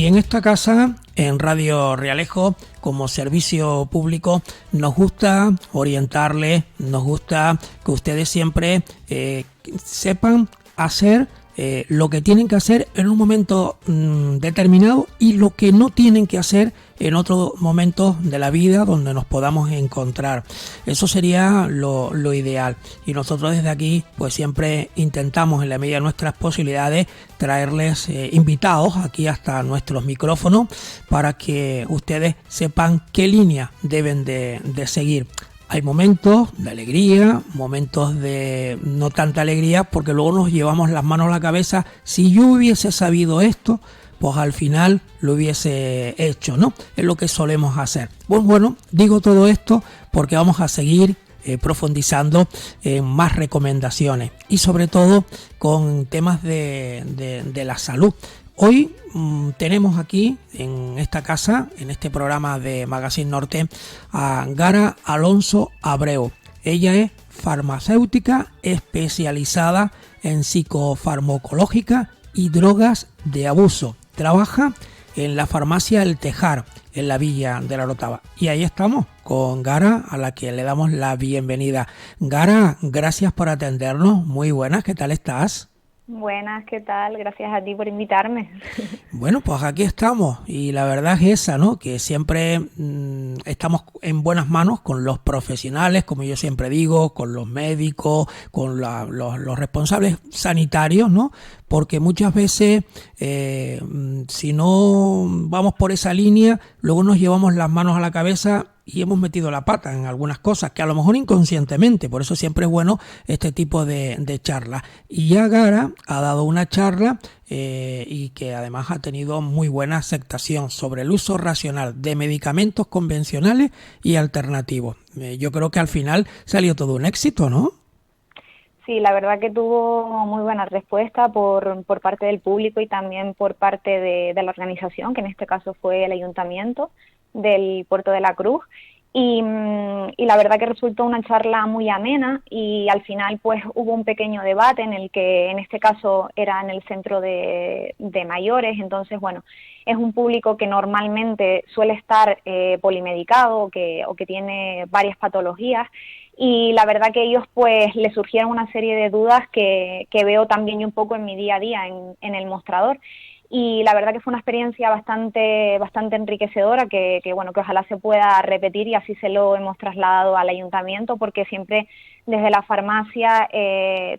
Y en esta casa, en Radio Realejo, como servicio público, nos gusta orientarles, nos gusta que ustedes siempre sepan hacer lo que tienen que hacer en un momento determinado y lo que no tienen que hacer en otros momentos de la vida donde nos podamos encontrar. Eso sería lo ideal. Y nosotros desde aquí pues siempre intentamos en la medida de nuestras posibilidades traerles invitados aquí hasta nuestros micrófonos para que ustedes sepan qué línea deben de seguir. Hay momentos de alegría, momentos de no tanta alegría, porque luego nos llevamos las manos a la cabeza. Si yo hubiese sabido esto, pues al final lo hubiese hecho, ¿no? Es lo que solemos hacer. Bueno, digo todo esto porque vamos a seguir profundizando en más recomendaciones y sobre todo con temas de la salud. Hoy tenemos aquí en esta casa, en este programa de Magazine Norte, a Gara Alonso Abreu. Ella es farmacéutica especializada en psicofarmacológica y drogas de abuso. Trabaja en la farmacia El Tejar, en la Villa de la Orotava. Y ahí estamos con Gara, a la que le damos la bienvenida. Gara, gracias por atendernos. Muy buenas, ¿qué tal estás? Buenas, ¿qué tal? Gracias a ti por invitarme. Bueno, pues aquí estamos y la verdad es esa, ¿no? Que siempre estamos en buenas manos con los profesionales, como yo siempre digo, con los médicos, con los responsables sanitarios, ¿no? Porque muchas veces si no vamos por esa línea, luego nos llevamos las manos a la cabeza y hemos metido la pata en algunas cosas que a lo mejor inconscientemente, por eso siempre es bueno este tipo de charlas. Y ya Gara ha dado una charla y que además ha tenido muy buena aceptación sobre el uso racional de medicamentos convencionales y alternativos. Yo creo que al final salió todo un éxito, ¿no? Sí, la verdad que tuvo muy buena respuesta por parte del público y también por parte de la organización, que en este caso fue el Ayuntamiento del Puerto de la Cruz. Y la verdad que resultó una charla muy amena y al final pues hubo un pequeño debate en el que en este caso era en el centro de mayores. Entonces bueno, es un público que normalmente suele estar polimedicado o que tiene varias patologías, y la verdad que ellos pues les surgieron una serie de dudas que veo también yo un poco en mi día a día en el mostrador. Y la verdad que fue una experiencia bastante enriquecedora que bueno, que ojalá se pueda repetir, y así se lo hemos trasladado al ayuntamiento, porque siempre desde la farmacia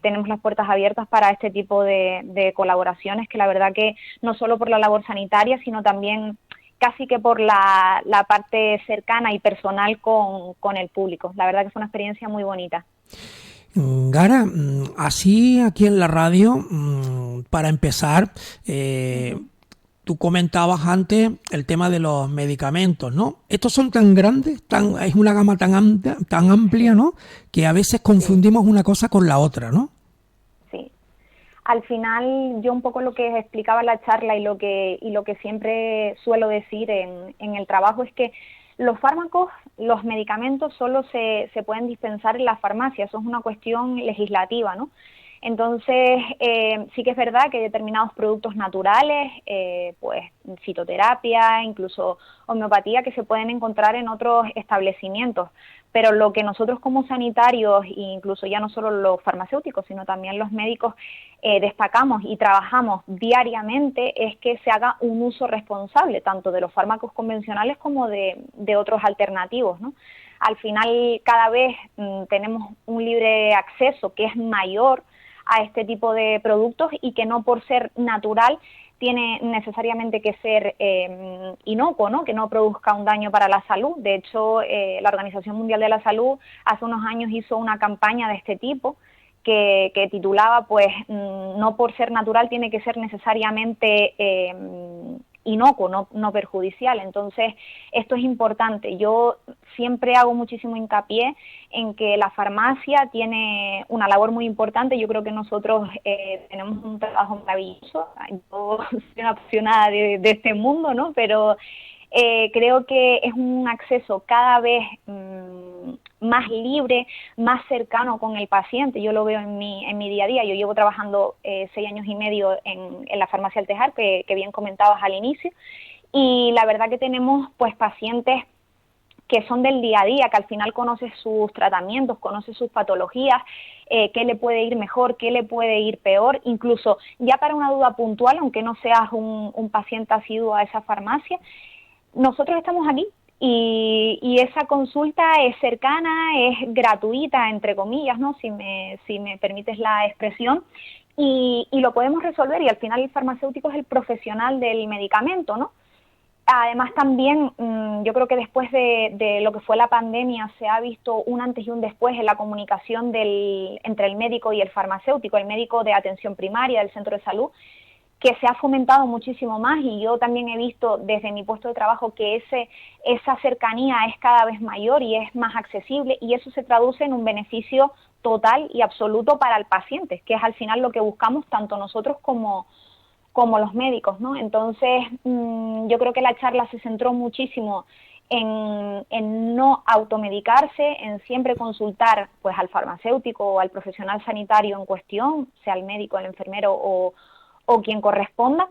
tenemos las puertas abiertas para este tipo de colaboraciones, que la verdad que no solo por la labor sanitaria, sino también casi que por la parte cercana y personal con el público. La verdad que fue una experiencia muy bonita. Gara, así aquí en la radio, para empezar, tú comentabas antes el tema de los medicamentos, ¿no? Estos son tan grandes, es una gama tan amplia, ¿no? Que a veces confundimos una cosa con la otra, ¿no? Sí. Al final, yo un poco lo que explicaba en la charla y lo que siempre suelo decir en el trabajo es que los fármacos, los medicamentos solo se pueden dispensar en la farmacia. Eso es una cuestión legislativa, ¿no? Entonces, sí que es verdad que hay determinados productos naturales, pues fitoterapia, incluso homeopatía, que se pueden encontrar en otros establecimientos. Pero lo que nosotros como sanitarios, e incluso ya no solo los farmacéuticos, sino también los médicos, destacamos y trabajamos diariamente es que se haga un uso responsable, tanto de los fármacos convencionales como de otros alternativos, ¿no? Al final, cada vez tenemos un libre acceso que es mayor a este tipo de productos, y que no por ser natural tiene necesariamente que ser inocuo, ¿no? Que no produzca un daño para la salud. De hecho, la Organización Mundial de la Salud hace unos años hizo una campaña de este tipo que titulaba, pues, no por ser natural tiene que ser necesariamente inocuo, no perjudicial. Entonces, esto es importante. Yo siempre hago muchísimo hincapié en que la farmacia tiene una labor muy importante. Yo creo que nosotros tenemos un trabajo maravilloso. Yo soy una apasionada de este mundo, ¿no? Pero creo que es un acceso cada vez más libre, más cercano con el paciente. Yo lo veo en mi día a día. Yo llevo trabajando 6 años y medio en la farmacia El Tejar, que bien comentabas al inicio, y la verdad que tenemos pues pacientes que son del día a día, que al final conoce sus tratamientos, conoce sus patologías, qué le puede ir mejor, qué le puede ir peor, incluso ya para una duda puntual, aunque no seas un paciente asiduo a esa farmacia, nosotros estamos aquí y esa consulta es cercana, es gratuita, entre comillas, ¿no? Si me permites la expresión, y lo podemos resolver, y al final el farmacéutico es el profesional del medicamento, ¿no? Además también yo creo que después de lo que fue la pandemia se ha visto un antes y un después en la comunicación entre el médico y el farmacéutico, el médico de atención primaria del centro de salud, que se ha fomentado muchísimo más, y yo también he visto desde mi puesto de trabajo que esa cercanía es cada vez mayor y es más accesible, y eso se traduce en un beneficio total y absoluto para el paciente, que es al final lo que buscamos tanto nosotros como los médicos, ¿no? Entonces, yo creo que la charla se centró muchísimo en no automedicarse, en siempre consultar pues al farmacéutico o al profesional sanitario en cuestión, sea el médico, el enfermero o quien corresponda,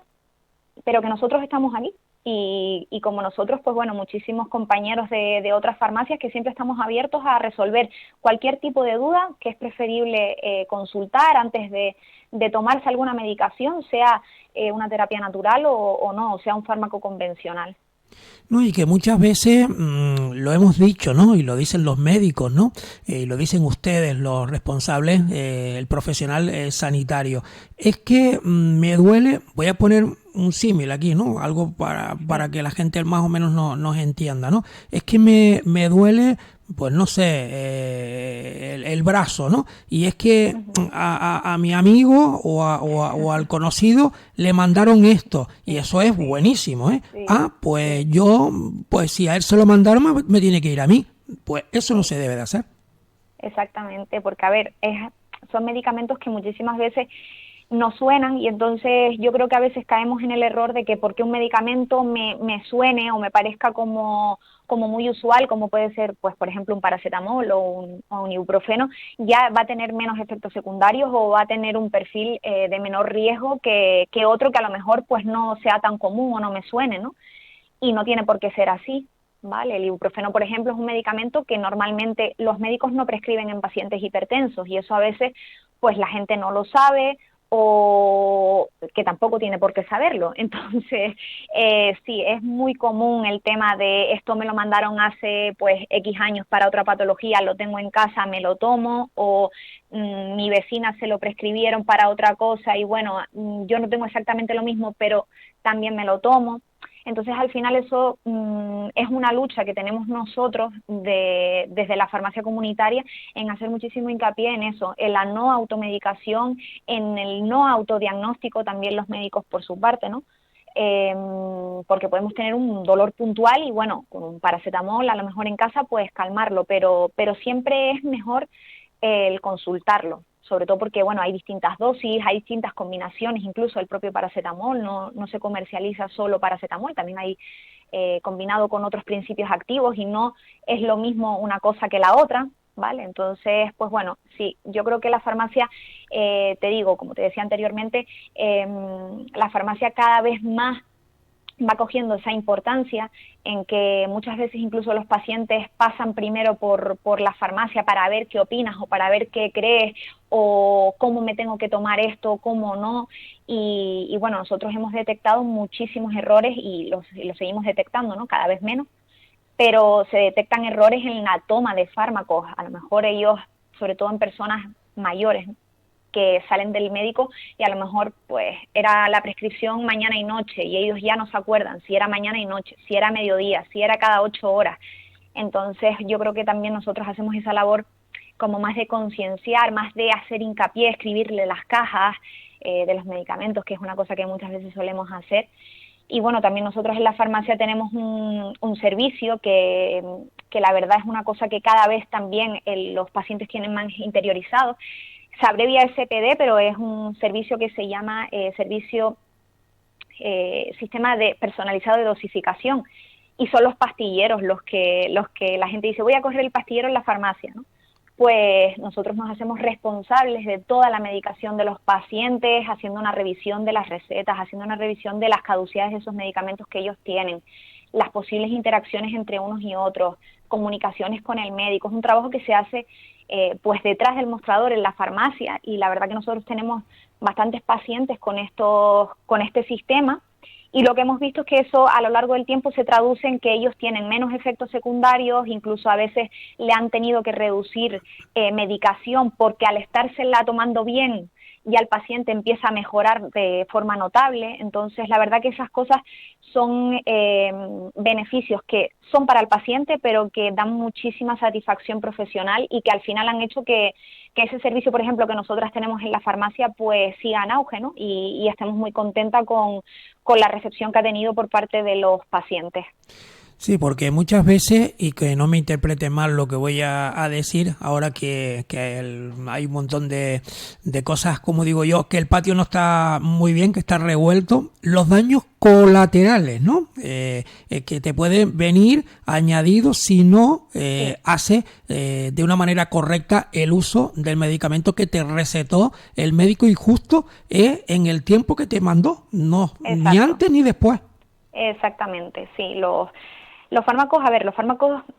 pero que nosotros estamos aquí. Y como nosotros, pues bueno, muchísimos compañeros de otras farmacias que siempre estamos abiertos a resolver cualquier tipo de duda, que es preferible consultar antes de tomarse alguna medicación, sea una terapia natural o no, o sea un fármaco convencional. No, y que muchas veces lo hemos dicho, ¿no? Y lo dicen los médicos, ¿no? Y lo dicen ustedes, los responsables, el profesional sanitario. Es que me duele, voy a poner un símil aquí, ¿no? Algo para que la gente más o menos nos entienda, ¿no? Es que me duele, pues no sé, el brazo, ¿no? Y es que a mi amigo o al conocido le mandaron esto, y eso es buenísimo, ¿eh? Sí, Ah, pues yo, pues si a él se lo mandaron, me tiene que ir a mí. Pues eso no se debe de hacer. exactamente, porque a ver, son medicamentos que muchísimas veces nos suenan, y entonces yo creo que a veces caemos en el error de que porque un medicamento me suene o me parezca como muy usual, como puede ser, pues por ejemplo, un paracetamol o un ibuprofeno, ya va a tener menos efectos secundarios o va a tener un perfil de menor riesgo que otro que a lo mejor pues no sea tan común o no me suene, ¿no? Y no tiene por qué ser así, ¿vale? El ibuprofeno, por ejemplo, es un medicamento que normalmente los médicos no prescriben en pacientes hipertensos, y eso a veces pues la gente no lo sabe, o que tampoco tiene por qué saberlo. Entonces, sí, es muy común el tema de esto me lo mandaron hace pues X años para otra patología, lo tengo en casa, me lo tomo, o mi vecina se lo prescribieron para otra cosa y bueno, yo no tengo exactamente lo mismo, pero también me lo tomo. Entonces, al final eso es una lucha que tenemos nosotros desde la farmacia comunitaria, en hacer muchísimo hincapié en eso, en la no automedicación, en el no autodiagnóstico también los médicos por su parte, ¿no? Porque podemos tener un dolor puntual y bueno, con un paracetamol a lo mejor en casa puedes calmarlo, pero siempre es mejor el consultarlo, sobre todo porque bueno, hay distintas dosis, hay distintas combinaciones, incluso el propio paracetamol no se comercializa solo paracetamol, también hay combinado con otros principios activos, y no es lo mismo una cosa que la otra, ¿vale? Entonces, pues bueno, sí, yo creo que la farmacia, te digo, como te decía anteriormente, la farmacia cada vez más va cogiendo esa importancia, en que muchas veces incluso los pacientes pasan primero por la farmacia para ver qué opinas o para ver qué crees o cómo me tengo que tomar esto, cómo no, y bueno, nosotros hemos detectado muchísimos errores y los seguimos detectando, ¿no? Cada vez menos, pero se detectan errores en la toma de fármacos, a lo mejor ellos, sobre todo en personas mayores, que salen del médico y a lo mejor pues era la prescripción mañana y noche y ellos ya no se acuerdan si era mañana y noche, si era mediodía, si era cada 8 horas. Entonces yo creo que también nosotros hacemos esa labor como más de concienciar, más de hacer hincapié, escribirle las cajas de los medicamentos, que es una cosa que muchas veces solemos hacer. Y bueno, también nosotros en la farmacia tenemos un servicio que la verdad es una cosa que cada vez también los pacientes tienen más interiorizado. Se abrevia SPD, pero es un servicio que se llama Sistema de Personalizado de Dosificación. y son los pastilleros los que la gente dice, voy a coger el pastillero en la farmacia, ¿no? Pues nosotros nos hacemos responsables de toda la medicación de los pacientes, haciendo una revisión de las recetas, haciendo una revisión de las caducidades de esos medicamentos que ellos tienen, las posibles interacciones entre unos y otros, comunicaciones con el médico. Es un trabajo que se hace pues detrás del mostrador en la farmacia, y la verdad que nosotros tenemos bastantes pacientes con este sistema. Y lo que hemos visto es que eso a lo largo del tiempo se traduce en que ellos tienen menos efectos secundarios, incluso a veces le han tenido que reducir medicación porque al estársela tomando bien ya el paciente empieza a mejorar de forma notable. Entonces la verdad que esas cosas son beneficios que son para el paciente, pero que dan muchísima satisfacción profesional y que al final han hecho que ese servicio, por ejemplo, que nosotras tenemos en la farmacia, pues siga en auge, ¿no? Y estemos muy contentas con la recepción que ha tenido por parte de los pacientes. Sí, porque muchas veces, y que no me interprete mal lo que voy a decir, ahora que hay un montón de cosas, como digo yo, que el patio no está muy bien, que está revuelto, los daños colaterales, ¿no? Que te pueden venir añadidos si no hace de una manera correcta el uso del medicamento que te recetó el médico, y justo en el tiempo que te mandó, no ni antes ni después. Exactamente, sí. Los fármacos,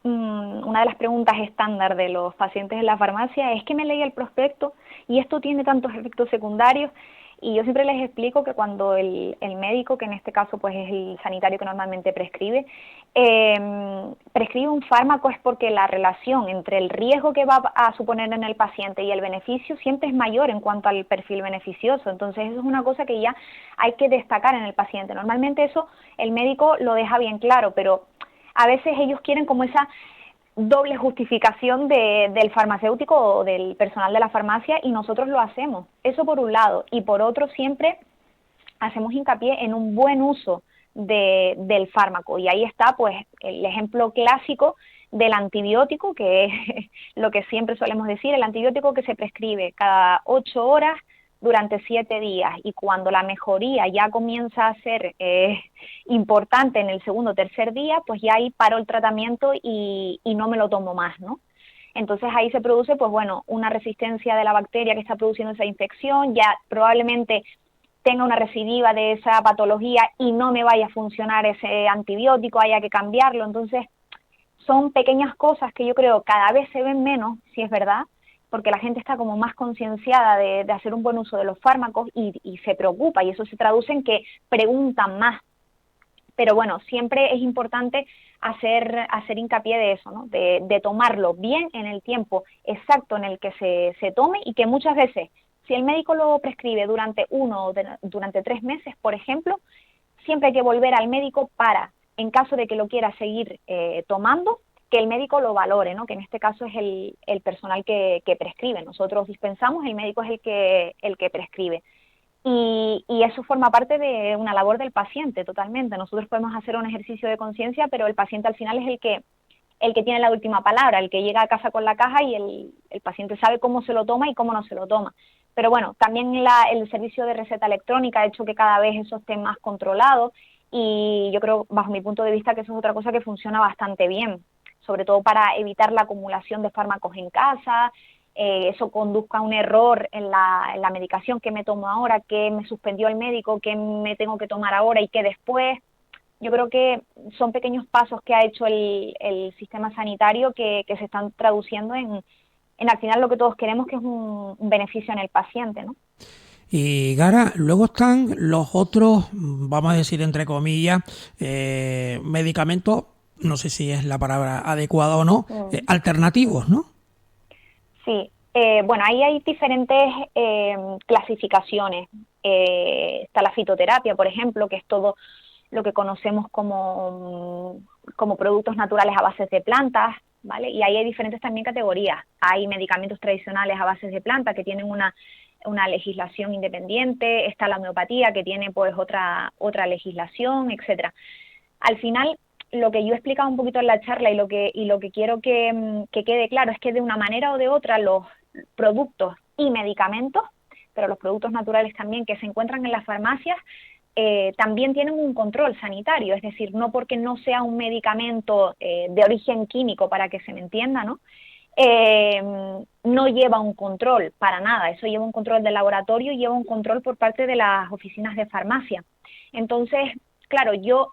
una de las preguntas estándar de los pacientes en la farmacia es que me leí el prospecto y esto tiene tantos efectos secundarios, y yo siempre les explico que cuando el médico, que en este caso pues es el sanitario que normalmente prescribe un fármaco, es porque la relación entre el riesgo que va a suponer en el paciente y el beneficio siempre es mayor en cuanto al perfil beneficioso. Entonces eso es una cosa que ya hay que destacar en el paciente. Normalmente eso el médico lo deja bien claro, pero a veces ellos quieren como esa doble justificación del farmacéutico o del personal de la farmacia, y nosotros lo hacemos. Eso por un lado, y por otro siempre hacemos hincapié en un buen uso del fármaco, y ahí está pues el ejemplo clásico del antibiótico, que es lo que siempre solemos decir, el antibiótico que se prescribe cada 8 horas durante 7 días, y cuando la mejoría ya comienza a ser importante en el segundo o tercer día, pues ya ahí paro el tratamiento y no me lo tomo más, ¿no? Entonces ahí se produce, pues bueno, una resistencia de la bacteria que está produciendo esa infección, ya probablemente tenga una recidiva de esa patología y no me vaya a funcionar ese antibiótico, haya que cambiarlo. Entonces son pequeñas cosas que yo creo cada vez se ven menos, si es verdad, porque la gente está como más concienciada de hacer un buen uso de los fármacos y se preocupa, y eso se traduce en que preguntan más. Pero bueno, siempre es importante hacer hincapié de eso, ¿no? De tomarlo bien en el tiempo exacto en el que se tome, y que muchas veces, si el médico lo prescribe durante 1 o durante 3 meses, por ejemplo, siempre hay que volver al médico para, en caso de que lo quiera seguir tomando, que el médico lo valore, ¿no? Que en este caso es el personal que prescribe. Nosotros dispensamos, el médico es el que prescribe. Y eso forma parte de una labor del paciente totalmente. Nosotros podemos hacer un ejercicio de conciencia, pero el paciente al final es el que tiene la última palabra, el que llega a casa con la caja, y el paciente sabe cómo se lo toma y cómo no se lo toma. Pero bueno, también el servicio de receta electrónica ha hecho que cada vez eso esté más controlado, y yo creo, bajo mi punto de vista, que eso es otra cosa que funciona bastante bien, sobre todo para evitar la acumulación de fármacos en casa. Eso conduzca a un error en la medicación que me tomo ahora, que me suspendió el médico, que me tengo que tomar ahora y que después. Yo creo que son pequeños pasos que ha hecho el sistema sanitario que se están traduciendo en al final lo que todos queremos, que es un beneficio en el paciente, ¿no? Y Gara, luego están los otros, vamos a decir entre comillas, medicamentos, no sé si es la palabra adecuada o no, alternativos, ¿no? Sí, bueno, ahí hay diferentes clasificaciones. Está la fitoterapia, por ejemplo, que es todo lo que conocemos como productos naturales a base de plantas, ¿vale? Y ahí hay diferentes también categorías. Hay medicamentos tradicionales a base de plantas que tienen una legislación independiente, está la homeopatía que tiene pues otra legislación, etcétera. Al final, lo que yo he explicado un poquito en la charla y lo que quiero que quede claro es que de una manera o de otra los productos y medicamentos, pero los productos naturales también que se encuentran en las farmacias, también tienen un control sanitario, es decir, no porque no sea un medicamento de origen químico, para que se me entienda, ¿no? No lleva un control para nada, eso lleva un control del laboratorio y lleva un control por parte de las oficinas de farmacia. Entonces, claro, yo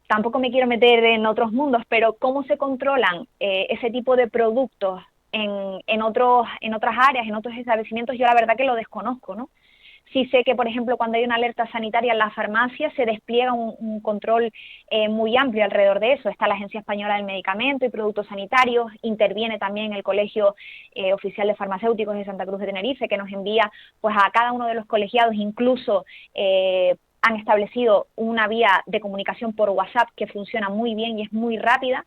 tampoco me quiero meter en otros mundos, pero cómo se controlan ese tipo de productos en otras áreas, en otros establecimientos, yo la verdad que lo desconozco, ¿no? Sí sé que, por ejemplo, cuando hay una alerta sanitaria en la farmacia se despliega un control muy amplio alrededor de eso. Está la Agencia Española del Medicamento y Productos Sanitarios, interviene también el Colegio Oficial de Farmacéuticos de Santa Cruz de Tenerife, que nos envía pues a cada uno de los colegiados, incluso han establecido una vía de comunicación por WhatsApp que funciona muy bien y es muy rápida.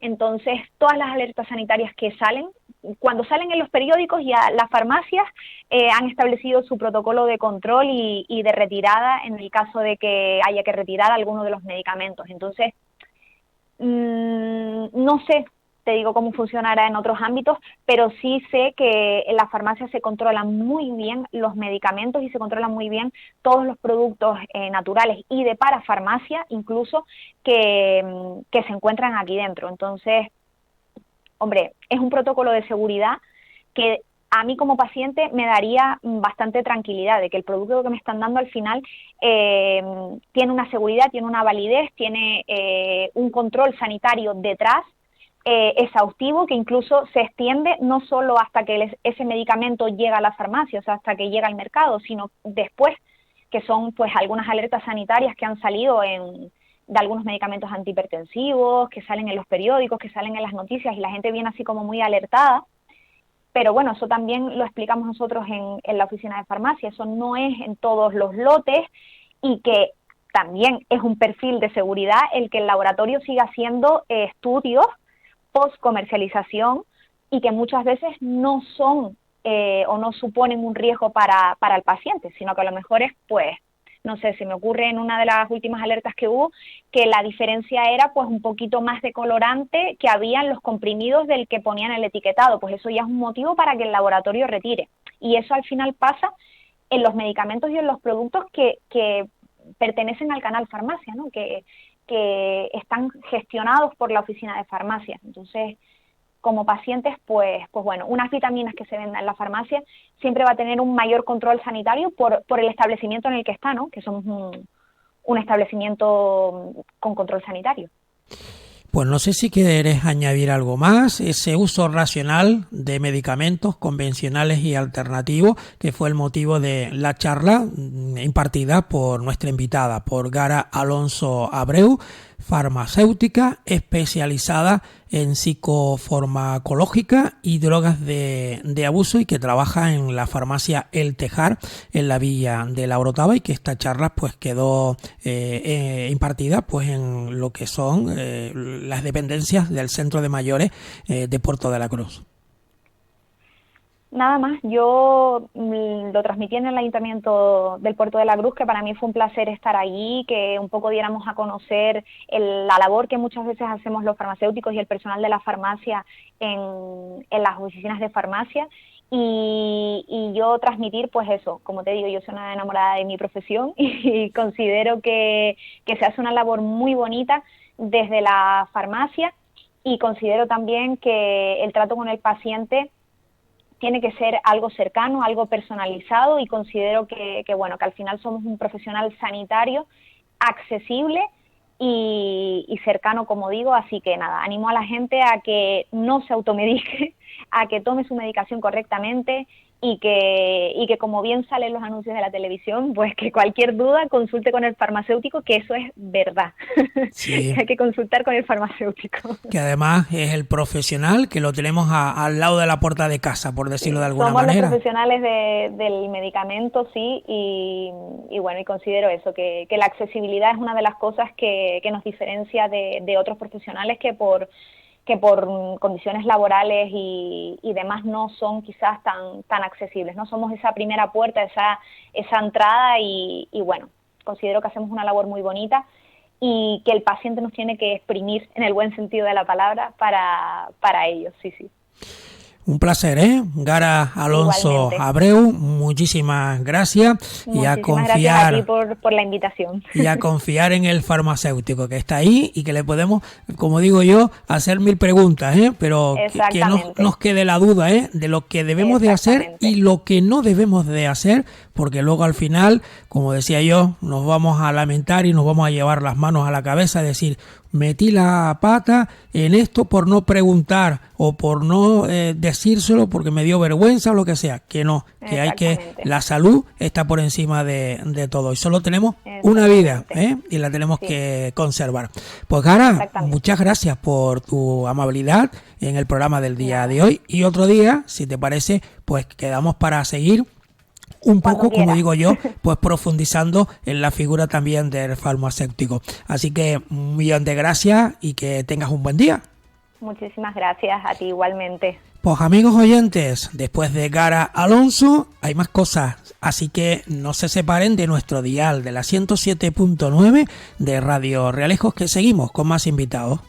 Entonces, todas las alertas sanitarias que salen, cuando salen en los periódicos, ya las farmacias han establecido su protocolo de control y de retirada en el caso de que haya que retirar alguno de los medicamentos. Entonces, no sé, te digo cómo funcionará en otros ámbitos, pero sí sé que en las farmacias se controlan muy bien los medicamentos y se controlan muy bien todos los productos naturales y de parafarmacia incluso que se encuentran aquí dentro. Entonces, hombre, es un protocolo de seguridad que a mí como paciente me daría bastante tranquilidad de que el producto que me están dando al final tiene una seguridad, tiene una validez, tiene un control sanitario detrás exhaustivo que incluso se extiende no solo hasta que ese medicamento llega a la farmacia, o sea, hasta que llega al mercado, sino después, que son pues algunas alertas sanitarias que han salido de algunos medicamentos antihipertensivos, que salen en los periódicos, que salen en las noticias y la gente viene así como muy alertada. Pero bueno, eso también lo explicamos nosotros en la oficina de farmacia, eso no es en todos los lotes y que también es un perfil de seguridad el que el laboratorio siga haciendo estudios post-comercialización y que muchas veces no son o no suponen un riesgo para el paciente, sino que a lo mejor es, pues, no sé, se me ocurre en una de las últimas alertas que hubo, que la diferencia era pues un poquito más de colorante que había en los comprimidos del que ponían el etiquetado, pues eso ya es un motivo para que el laboratorio retire. Y eso al final pasa en los medicamentos y en los productos que pertenecen al canal farmacia, ¿no? Que están gestionados por la oficina de farmacia. Entonces, como pacientes, pues bueno, unas vitaminas que se vendan en la farmacia siempre va a tener un mayor control sanitario por el establecimiento en el que está, ¿no? Que somos un establecimiento con control sanitario. Pues no sé si quieres añadir algo más, ese uso racional de medicamentos convencionales y alternativos, que fue el motivo de la charla impartida por nuestra invitada, por Gara Alonso Abreu, farmacéutica especializada en psicofarmacológica y drogas de abuso y que trabaja en la farmacia El Tejar en la Villa de la Orotava, y que esta charla pues quedó impartida pues en lo que son las dependencias del Centro de Mayores de Puerto de la Cruz. Nada más, yo lo transmití en el Ayuntamiento del Puerto de la Cruz, que para mí fue un placer estar allí, que un poco diéramos a conocer la labor que muchas veces hacemos los farmacéuticos y el personal de la farmacia en las oficinas de farmacia, y yo transmitir pues eso, como te digo, yo soy una enamorada de mi profesión y considero que se hace una labor muy bonita desde la farmacia, y considero también que el trato con el paciente tiene que ser algo cercano, algo personalizado, y considero que bueno, que al final somos un profesional sanitario accesible y cercano, como digo, así que nada, animo a la gente a que no se automedique, a que tome su medicación correctamente y que como bien salen los anuncios de la televisión, pues que cualquier duda consulte con el farmacéutico, que eso es verdad. Sí. Hay que consultar con el farmacéutico. Que además es el profesional que lo tenemos al lado de la puerta de casa, por decirlo de alguna Somos manera. los profesionales del medicamento, sí, y bueno, y considero eso, que la accesibilidad es una de las cosas que nos diferencia de otros profesionales que por condiciones laborales y demás no son quizás tan accesibles, no somos esa primera puerta, esa entrada, y bueno, considero que hacemos una labor muy bonita y que el paciente nos tiene que exprimir en el buen sentido de la palabra para ello, sí. un placer, ¿eh? Gara Alonso Igualmente. Abreu, muchísimas gracias y a Muchísimas confiar. gracias a ti por la invitación. Y a confiar en el farmacéutico que está ahí y que le podemos, como digo yo, hacer 1000 preguntas, ¿eh? Pero que no nos quede la duda, ¿eh? De lo que debemos de hacer y lo que no debemos de hacer, porque luego al final, como decía yo, nos vamos a lamentar y nos vamos a llevar las manos a la cabeza, decir, metí la pata en esto por no preguntar o por no decírselo porque me dio vergüenza o lo que sea, que no, que hay que, la salud está por encima de todo y solo tenemos una vida, y la tenemos que conservar. Pues Gara, muchas gracias por tu amabilidad en el programa del día de hoy y otro día, si te parece, pues quedamos para seguir un poco, como digo yo, pues profundizando en la figura también del farmacéutico. Así que un millón de gracias y que tengas un buen día. Muchísimas gracias a ti igualmente. Pues amigos oyentes, después de Gara Alonso hay más cosas, así que no se separen de nuestro dial de la 107.9 de Radio Realejos, que seguimos con más invitados.